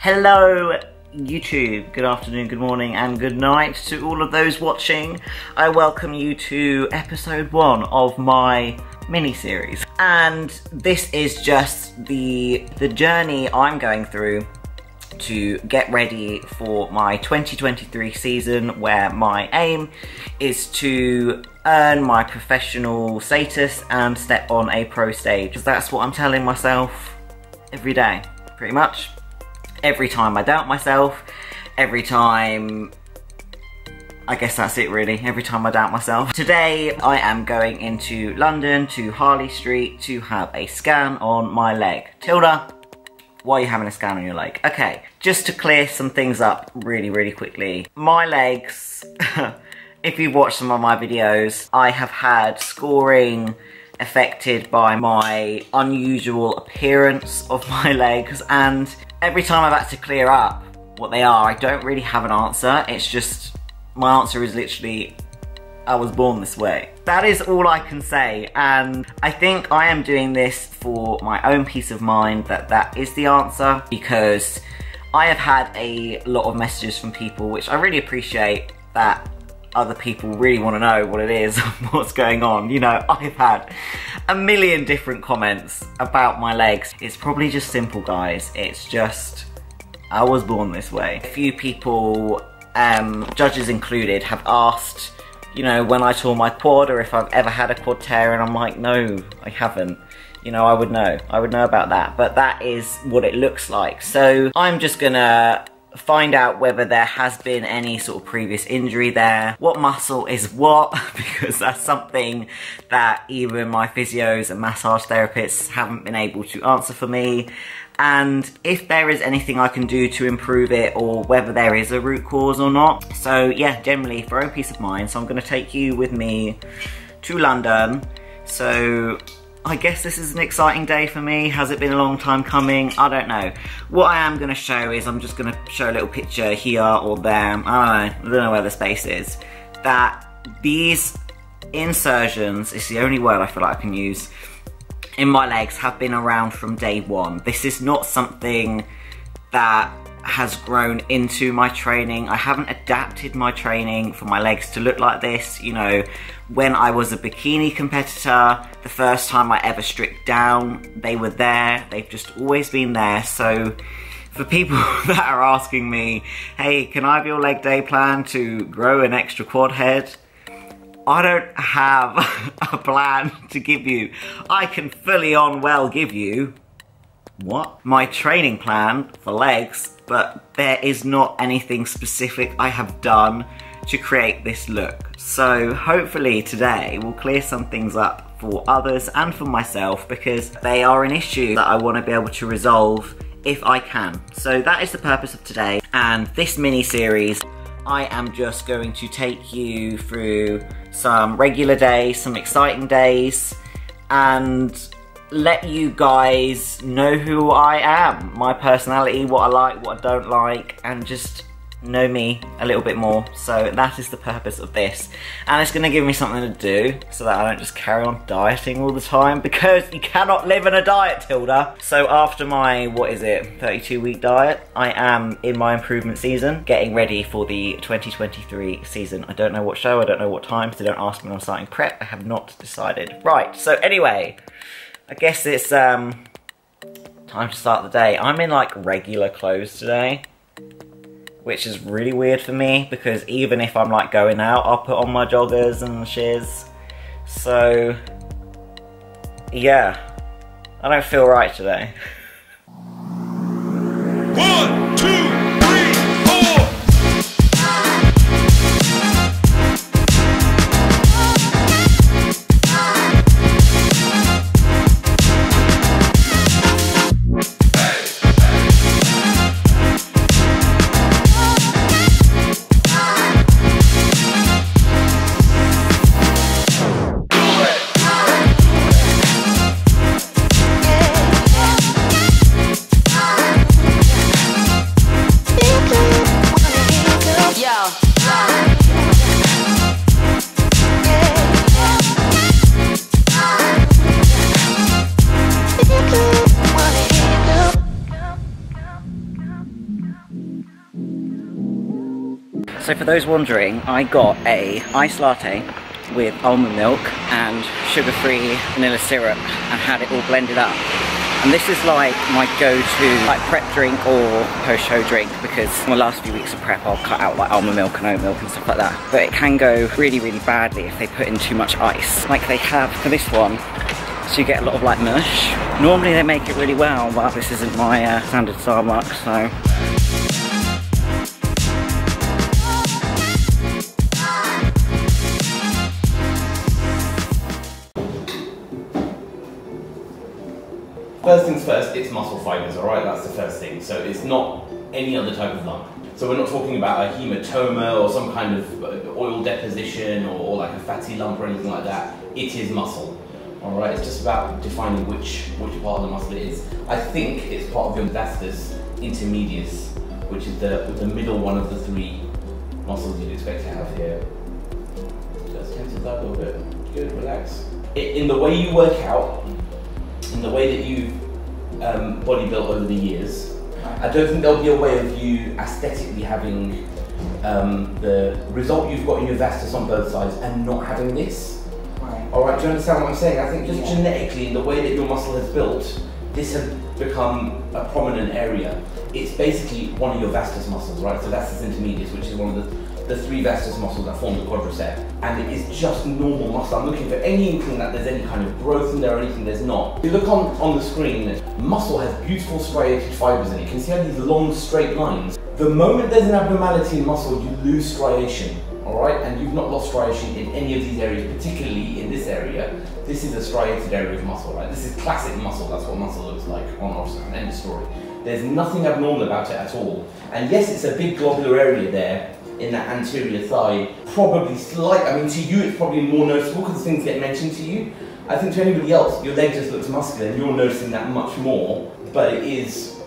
Hello YouTube, good afternoon, good morning and good night to all of those watching. I welcome you to episode 1 of my mini-series. And this is just the journey I'm going through to get ready for my 2023 season, where my aim is to earn my professional status and step on a pro stage. Because that's what I'm telling myself every day, pretty much. Every time I doubt myself, every time, I guess that's it really, every time I doubt myself. Today I am going into London to Harley Street to have a scan on my leg. Tilda, why are you having a scan on your leg? Okay, just to clear some things up really quickly. My legs, if you've watched some of my videos, I have had scoring affected by my unusual appearance of my legs, and every time I've had to clear up what they are, I don't really have an answer. It's just, my answer is literally, I was born this way. That is all I can say, and I think I am doing this for my own peace of mind that that is the answer, because I have had a lot of messages from people, which I really appreciate, that other people really want to know what it is, what's going on. You know, I've had a million different comments about my legs. It's probably just simple, guys. It's just, I was born this way. A few people, judges included, have asked, you know, when I tore my quad or if I've ever had a quad tear, and I'm like, no, I haven't. You know, I would know about that, but that is what it looks like. So I'm just gonna find out whether there has been any sort of previous injury there, what muscle is what, because that's something that even my physios and massage therapists haven't been able to answer for me, and if there is anything I can do to improve it, or whether there is a root cause or not. So yeah, generally for own peace of mind, so I'm going to take you with me to London. So I guess this is an exciting day for me. Has it been a long time coming? I don't know. What I am going to show is, I'm just going to show a little picture here or there, I don't know where the space is, that these insertions, is the only word I feel like I can use, in my legs have been around from day one. This is not something that has grown into my training. I haven't adapted my training for my legs to look like this. You know, when I was a bikini competitor, the first time I ever stripped down, they were there. They've just always been there. So for people that are asking me, hey, can I have your leg day plan to grow an extra quad head? I don't have a plan to give you. I can fully on well give you my training plan for legs, but there is not anything specific I have done to create this look. So hopefully today will clear some things up for others and for myself, because they are an issue that I want to be able to resolve if I can. So that is the purpose of today, and this mini-series I am just going to take you through some regular days, some exciting days, and let you guys know who I am, my personality, what I like, what I don't like, and just know me a little bit more. So that is the purpose of this, and it's going to give me something to do so that I don't just carry on dieting all the time, because you cannot live in a diet, Tilda. So after my, 32-week diet, I am in my improvement season, getting ready for the 2023 season. I don't know what show, I don't know what time, so don't ask me when I'm starting prep. I have not decided. Right, so anyway, I guess it's time to start the day. I'm in like regular clothes today, which is really weird for me, because even if I'm like going out, I'll put on my joggers and shiz. So yeah, I don't feel right today. 1, 2, 3, 4. Hey. So for those wondering, I got a iced latte with almond milk and sugar-free vanilla syrup and had it all blended up. And this is like my go-to like prep drink or post-show drink, because in the last few weeks of prep I'll cut out like almond milk and oat milk and stuff like that. But it can go really, really badly if they put in too much ice, like they have for this one. So you get a lot of like mush. Normally they make it really well, but this isn't my standard Starbucks, so. First things first, it's muscle fibers, alright? That's the first thing. So it's not any other type of lump. So we're not talking about a hematoma or some kind of oil deposition or like a fatty lump or anything like that. It is muscle, alright? It's just about defining which part of the muscle it is. I think it's part of your vastus intermedius, which is the middle one of the three muscles you'd expect to have here. Just tense it up a little bit. Good, relax. In the way you work out, in the way that you've body built over the years, I don't think there'll be a way of you aesthetically having the result you've got in your vastus on both sides and not having this. Right. Alright, do you understand what I'm saying? I think just genetically, in the way that your muscle has built, this has become a prominent area. It's basically one of your vastus muscles, right? So vastus intermedius, which is one of the three vastus muscles that form the quadricep, and it is just normal muscle. I'm looking for any inkling that there's any kind of growth in there or anything. There's not. If you look on the screen, muscle has beautiful striated fibers in it. You can see how these long straight lines. The moment there's an abnormality in muscle, you lose striation, alright? And you've not lost striation in any of these areas, particularly in this area. This is a striated area of muscle, right? This is classic muscle. That's what muscle looks like on our side. End of story. There's nothing abnormal about it at all. And yes, it's a big globular area there in that anterior thigh, probably slight. I mean, to you it's probably more noticeable because things get mentioned to you. I think to anybody else, your leg just looks muscular and you're noticing that much more, but it's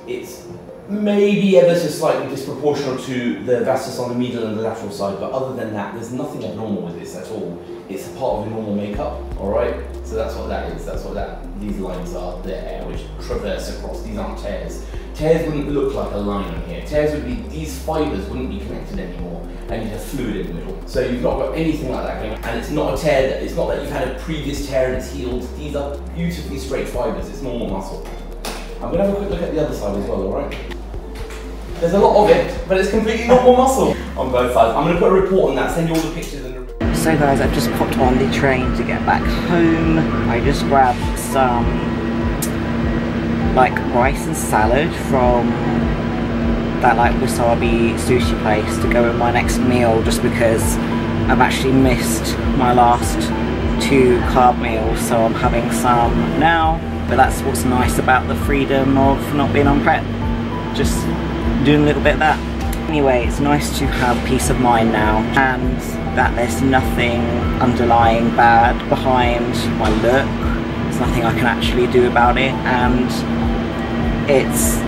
maybe ever so slightly disproportional to the vastus on the medial and the lateral side, but other than that, there's nothing abnormal with this at all. It's a part of your normal makeup, alright? So that's what that is, that's what these lines are there, which traverse across. These aren't tears. Tears wouldn't look like a line on here. Tears would be, these fibers wouldn't be connected anymore, and you'd have fluid in the middle. So you've not got anything like that going on. And it's not a tear, it's not that you've had a previous tear and it's healed. These are beautifully straight fibers, it's normal muscle. I'm gonna have a quick look at the other side as well, alright? There's a lot of it, but it's completely normal muscle on both sides. I'm gonna put a report on that, send you all the pictures and So guys, I've just popped on the train to get back home. I just grabbed some like rice and salad from that like wasabi sushi place to go with my next meal, just because I've actually missed my last 2 carb meals, so I'm having some now. But that's what's nice about the freedom of not being on prep, just doing a little bit of that. Anyway, it's nice to have peace of mind now, and that there's nothing underlying bad behind my look. There's nothing I can actually do about it, and it's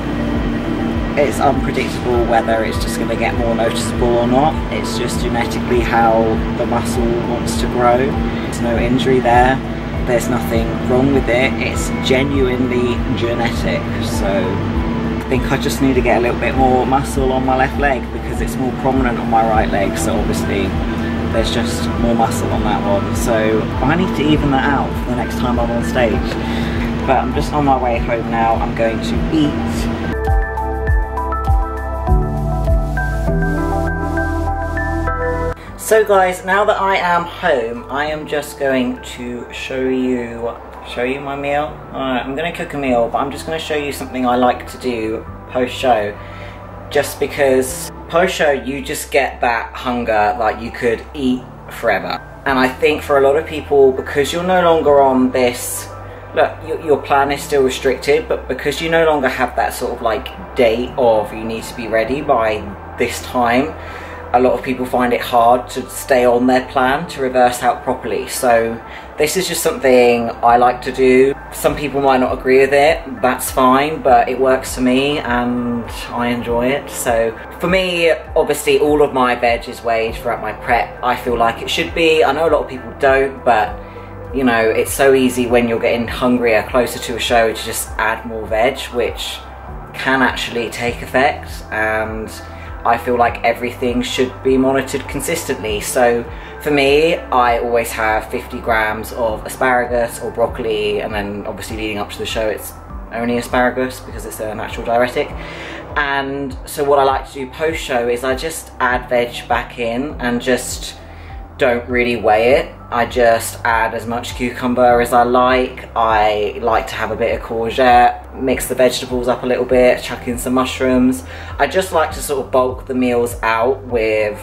unpredictable whether it's just going to get more noticeable or not. It's just genetically how the muscle wants to grow. There's no injury there. There's nothing wrong with it. It's genuinely genetic. So I think I just need to get a little bit more muscle on my left leg because it's more prominent on my right leg. So obviously there's just more muscle on that one. So I need to even that out for the next time I'm on stage. But I'm just on my way home now. I'm going to eat. So guys, now that I am home, I am just going to show you my meal. Alright, I'm going to cook a meal, but I'm just going to show you something I like to do post-show. Just because post-show you just get that hunger, like you could eat forever. And I think for a lot of people, because you're no longer on this, look, your plan is still restricted, but because you no longer have that sort of like date of you need to be ready by this time, a lot of people find it hard to stay on their plan to reverse out properly. So this is just something I like to do. Some people might not agree with it, that's fine, but it works for me and I enjoy it. So for me, obviously all of my veg is weighed throughout my prep. I feel like it should be. I know a lot of people don't, but you know, it's so easy when you're getting hungrier closer to a show to just add more veg, which can actually take effect. And I feel like everything should be monitored consistently. So for me, I always have 50 grams of asparagus or broccoli, and then obviously leading up to the show it's only asparagus because it's a natural diuretic. And so what I like to do post show is I just add veg back in and just don't really weigh it. I just add as much cucumber as I like. I like to have a bit of courgette, mix the vegetables up a little bit, chuck in some mushrooms. I just like to sort of bulk the meals out with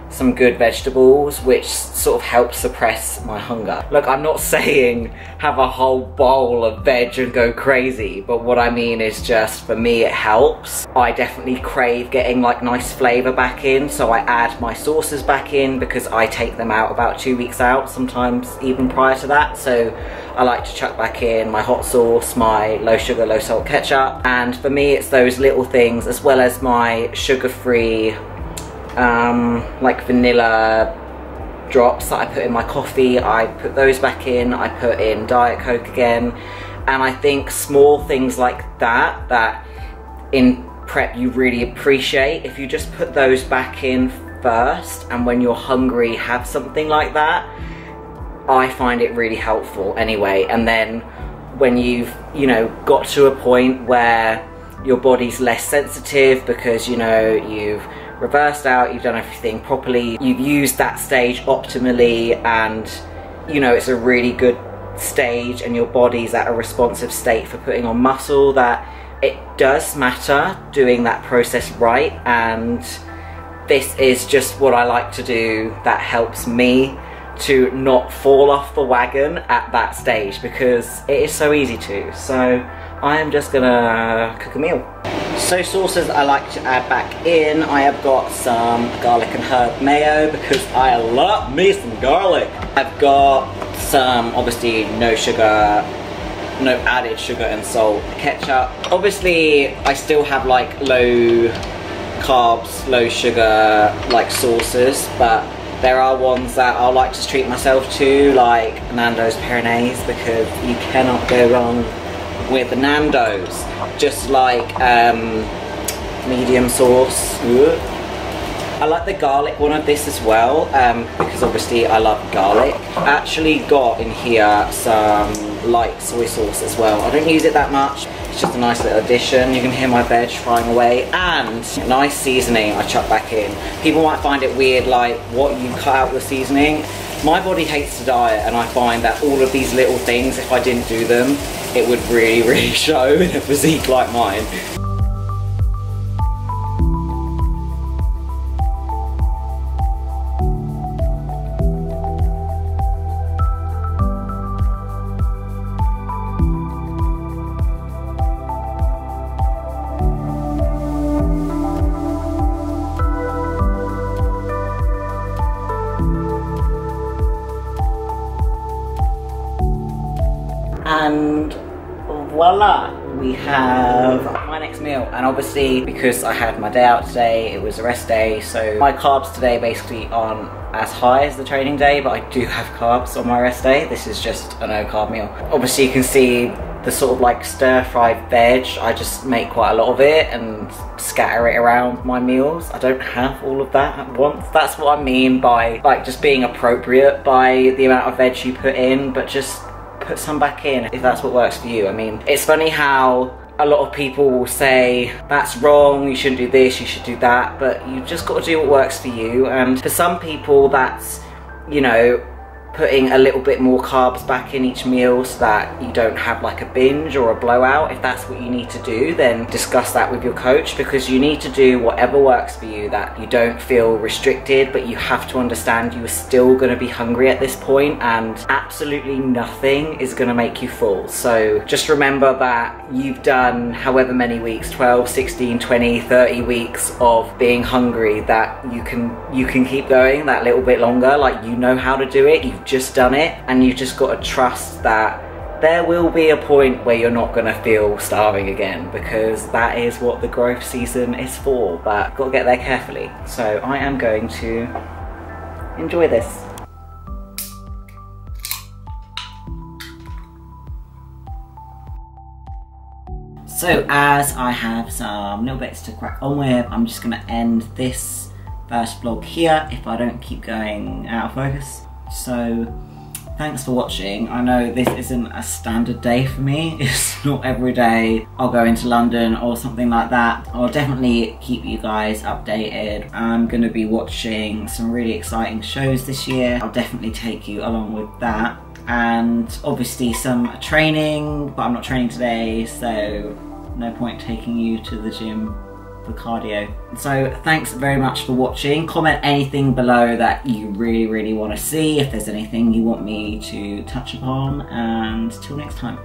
some good vegetables, which sort of helps suppress my hunger. Look, I'm not saying have a whole bowl of veg and go crazy, but what I mean is just, for me it helps. I definitely crave getting like nice flavour back in, so I add my sauces back in because I take them out about 2 weeks out, sometimes even prior to that. So I like to chuck back in my hot sauce, my low sugar, low salt ketchup, and for me it's those little things, as well as my sugar-free like vanilla drops that I put in my coffee. I put those back in. I put in Diet Coke again, and I think small things like that, that in prep you really appreciate, if you just put those back in first, and when you're hungry have something like that, I find it really helpful anyway. And then when you've, you know, got to a point where your body's less sensitive because, you know, you've reversed out, you've done everything properly, you've used that stage optimally, and you know it's a really good stage and your body's at a responsive state for putting on muscle, that it does matter doing that process right. And this is just what I like to do that helps me to not fall off the wagon at that stage, because it is so easy to. So I am just gonna cook a meal. So sauces I like to add back in, I have got some garlic and herb mayo because I love me some garlic. I've got some, obviously no sugar, no added sugar and salt ketchup. Obviously I still have like low carbs, low sugar like sauces, but there are ones that I like to treat myself to, like Nando's Pyrenees, because you cannot go wrong with Nando's. Just like medium sauce. I like the garlic one of this as well, because obviously I love garlic. I actually got in here some light soy sauce as well. I don't use it that much, it's just a nice little addition. You can hear my veg frying away, and nice seasoning I chuck back in. People might find it weird, like, what, you cut out the seasoning? My body hates to diet, and I find that all of these little things, if I didn't do them, it would really show in a physique like mine. And voila, we have my next meal. And obviously because I had my day out today, it was a rest day, so my carbs today basically aren't as high as the training day, but I do have carbs on my rest day. This is just a no carb meal. Obviously you can see the sort of like stir fried veg, I just make quite a lot of it and scatter it around my meals. I don't have all of that at once. That's what I mean by like just being appropriate by the amount of veg you put in, but just put some back in if that's what works for you. I mean, it's funny how a lot of people will say that's wrong, you shouldn't do this, you should do that, but you just got to do what works for you. And for some people that's, you know, putting a little bit more carbs back in each meal so that you don't have like a binge or a blowout. If that's what you need to do, then discuss that with your coach, because you need to do whatever works for you, that you don't feel restricted, but you have to understand you are still going to be hungry at this point, and absolutely nothing is going to make you full. So just remember that you've done however many weeks, 12, 16, 20, 30 weeks of being hungry, that you can keep going that little bit longer. Like, you know how to do it, you've just done it, and you've just got to trust that there will be a point where you're not going to feel starving again, because that is what the growth season is for. But you've got to get there carefully. So I am going to enjoy this. So as I have some little bits to crack on with, I'm just gonna end this first vlog here if I don't keep going out of focus. So thanks for watching. I know this isn't a standard day for me. It's not every day I'll go into London or something like that. I'll definitely keep you guys updated. I'm gonna be watching some really exciting shows this year. I'll definitely take you along with that. And obviously some training, but I'm not training today, so no point taking you to the gym for cardio. So thanks very much for watching. Comment anything below that you really want to see, if there's anything you want me to touch upon, and till next time.